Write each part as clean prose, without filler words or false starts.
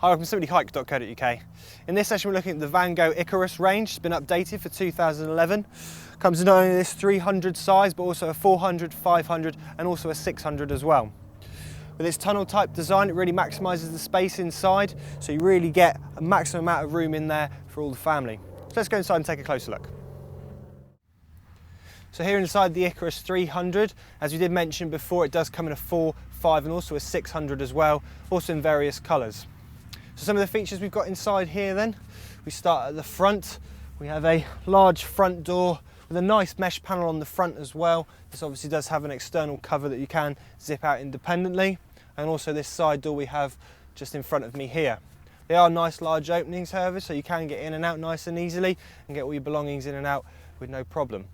Hi, welcome to simplyhike.co.uk. In this session we're looking at the Vango Icarus range. It's been updated for 2011. Comes in not only this 300 size but also a 400, 500 and also a 600 as well. With this tunnel type design it really maximises the space inside, so you really get a maximum amount of room in there for all the family. So let's go inside and take a closer look. So here inside the Icarus 300, as we did mention before, it does come in a 4, 5 and also a 600 as well, also in various colours. So some of the features we've got inside here then, we start at the front. We have a large front door with a nice mesh panel on the front as well. This obviously does have an external cover that you can zip out independently. And also this side door we have just in front of me here. They are nice large openings however, so you can get in and out nice and easily and get all your belongings in and out with no problem.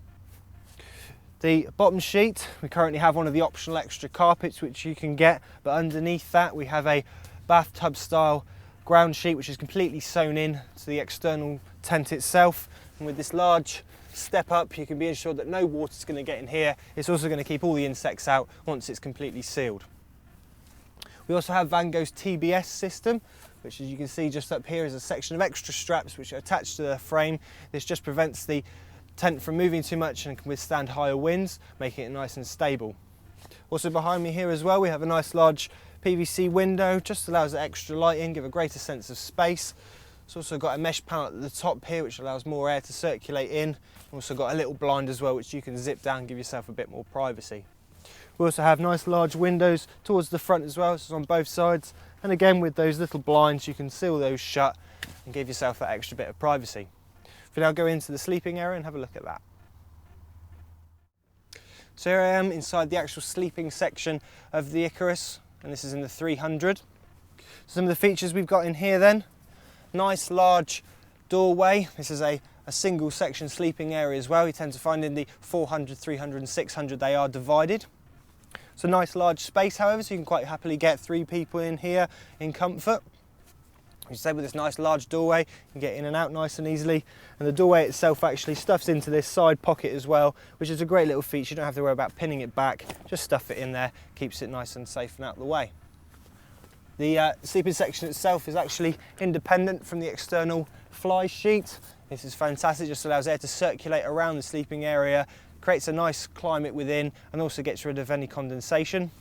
The bottom sheet, we currently have one of the optional extra carpets which you can get, but underneath that we have a bathtub style ground sheet which is completely sewn in to the external tent itself, and with this large step up you can be ensured that no water is going to get in here. It's also going to keep all the insects out once it's completely sealed. We also have Vango's TBS system, which as you can see just up here is a section of extra straps which are attached to the frame. This just prevents the tent from moving too much and can withstand higher winds, making it nice and stable. Also behind me here as well we have a nice large PVC window, just allows extra light in, give a greater sense of space. It's also got a mesh panel at the top here which allows more air to circulate in. Also got a little blind as well which you can zip down and give yourself a bit more privacy. We also have nice large windows towards the front as well, so it's on both sides, and again with those little blinds you can seal those shut and give yourself that extra bit of privacy. If we now go into the sleeping area and have a look at that. So here I am inside the actual sleeping section of the Icarus, and this is in the 300. Some of the features we've got in here then, nice large doorway. This is a single section sleeping area as well. You tend to find in the 400, 300 and 600 they are divided. It's a nice large space however, so you can quite happily get 3 people in here in comfort. As I said, with this nice large doorway, you can get in and out nice and easily. And the doorway itself actually stuffs into this side pocket as well, which is a great little feature. You don't have to worry about pinning it back, just stuff it in there, keeps it nice and safe and out of the way. The sleeping section itself is actually independent from the external fly sheet. This is fantastic, just allows air to circulate around the sleeping area, creates a nice climate within and also gets rid of any condensation.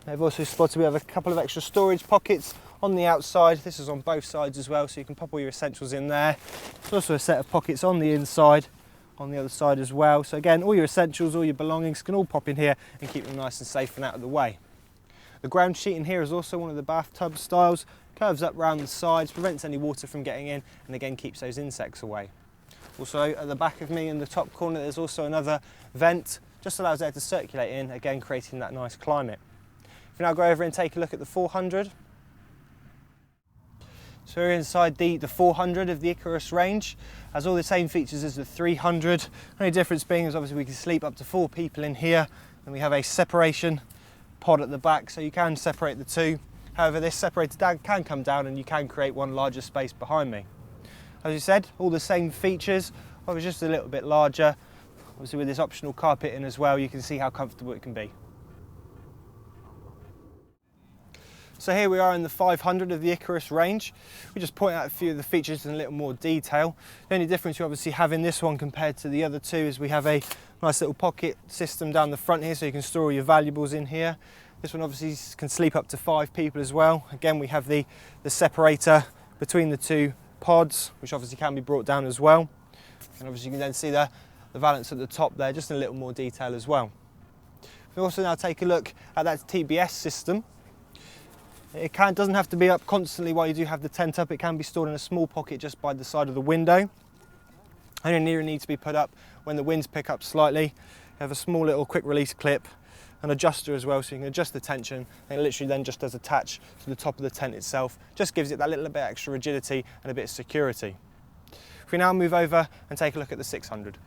I've also spotted we have a couple of extra storage pockets on the outside. This is on both sides as well, so you can pop all your essentials in there. There's also a set of pockets on the inside, on the other side as well. So again, all your essentials, all your belongings can all pop in here and keep them nice and safe and out of the way. The ground sheet in here is also one of the bathtub styles, curves up round the sides, prevents any water from getting in and again keeps those insects away. Also at the back of me in the top corner there's also another vent, just allows air to circulate in, again creating that nice climate. If we now go over and take a look at the 400. So we're inside the 400 of the Icarus range, has all the same features as the 300. Only difference being is obviously we can sleep up to 4 people in here, and we have a separation pod at the back so you can separate the two. However, this separator can come down and you can create one larger space behind me. As you said, all the same features, obviously just a little bit larger. Obviously with this optional carpet in as well, you can see how comfortable it can be. So here we are in the 500 of the Icarus range. We just point out a few of the features in a little more detail. The only difference you obviously have in this one compared to the other two is we have a nice little pocket system down the front here so you can store all your valuables in here. This one obviously can sleep up to 5 people as well. Again, we have the separator between the two pods, which obviously can be brought down as well. And obviously you can then see the valance at the top there, just in a little more detail as well. We also now take a look at that TBS system. It doesn't have to be up constantly while you do have the tent up. It can be stored in a small pocket just by the side of the window. Only need to be put up when the winds pick up slightly. You have a small little quick release clip, an adjuster as well so you can adjust the tension, and it literally then just does attach to the top of the tent itself. Just gives it that little bit extra rigidity and a bit of security. If we now move over and take a look at the 600.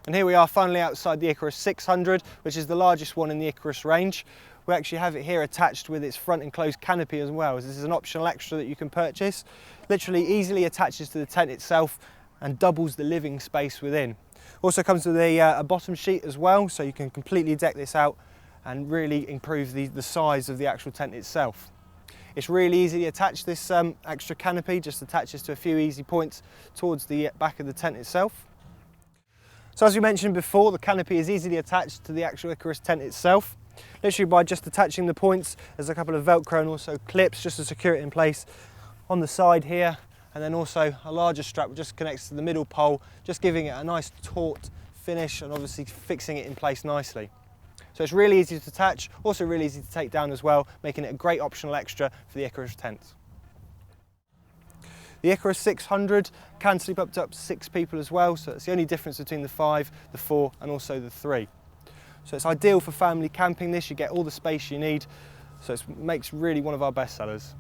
And here we are finally outside the Icarus 600, which is the largest one in the Icarus range. We actually have it here attached with its front enclosed canopy as well. This is an optional extra that you can purchase. Literally easily attaches to the tent itself and doubles the living space within. Also comes with a bottom sheet as well, so you can completely deck this out and really improve the size of the actual tent itself. It's really easy to attach this extra canopy, just attaches to a few easy points towards the back of the tent itself. So as we mentioned before, the canopy is easily attached to the actual Icarus tent itself. Literally by just attaching the points, there's a couple of Velcro and also clips just to secure it in place on the side here, and then also a larger strap which just connects to the middle pole, just giving it a nice taut finish and obviously fixing it in place nicely. So it's really easy to attach, also really easy to take down as well, making it a great optional extra for the Icarus tent. The Icarus 600 can sleep up to 6 people as well, so it's the only difference between the 5, the 4 and also the 3. So it's ideal for family camping this, you get all the space you need, so it makes really one of our best sellers.